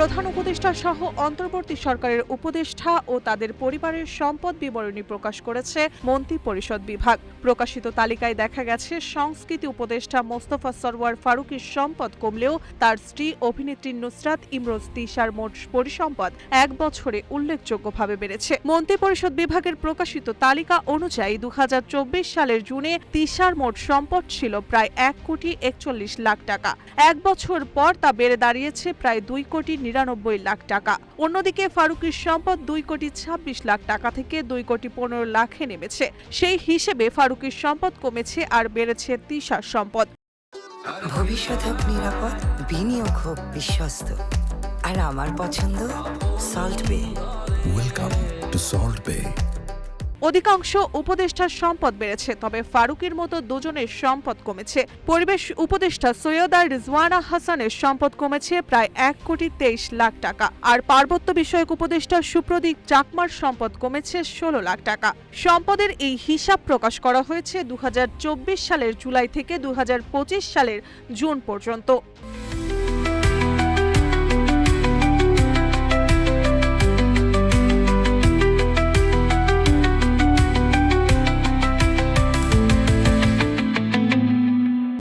প্রধান উপদেষ্টা সহ অন্তর্বর্তী সরকারের উপদেষ্টা ও তাদের পরিবারের সম্পদ বিবরণী প্রকাশ করেছে মন্ত্রিপরিষদ বিভাগ। প্রকাশিত তালিকায় দেখা গেছে, সংস্কৃতি উপদেষ্টা মোস্তফা সরওয়ার ফারুকীর সম্পদ কমলেও তার স্ত্রী অভিনেত্রী নুসরাত ইমরোজ তিশার মোট পরিসম্পদ 1 বছরে উল্লেখযোগ্যভাবে বেড়েছে। মন্ত্রিপরিষদ বিভাগের প্রকাশিত তালিকা অনুযায়ী 2024 সালের জুনে তিশার মোট সম্পদ ছিল প্রায় 1,41,00,000 টাকা। 1 বছর পর তা বেড়ে দাঁড়িয়েছে প্রায় 2,99,00,000 টাকা। অন্যদিকে ফারুকীর সম্পদ 2,26,00,000 টাকা থেকে 2,15,00,000-এ নেমেছে। সেই হিসেবে ফারুকীর সম্পদ কমেছে আর বেড়েছে তিশার সম্পদ। ভবিষ্যৎ হোক নিরাপদ, বিনিয়োগ হোক বিশ্বস্ত, আর আমার পছন্দ সল্ট বে। ওয়েলকাম টু সল্ট বে। অধিকাংশ উপদেষ্টার সম্পদ বেড়েছে, তবে ফারুকীর মতো দুজনের সম্পদ কমেছে। পরিবেশ উপদেষ্টা সৈয়দা রিজওয়ানা হাসানের সম্পদ কমেছে প্রায় 1,23,00,000 টাকা, আর পার্বত্য বিষয়ক উপদেষ্টা সুপ্রদীপ চাকমার সম্পদ কমেছে 16,00,000 টাকা। সম্পদের এই হিসাব প্রকাশ করা হয়েছে 2024 সালের জুলাই থেকে 2025 সালের জুন পর্যন্ত।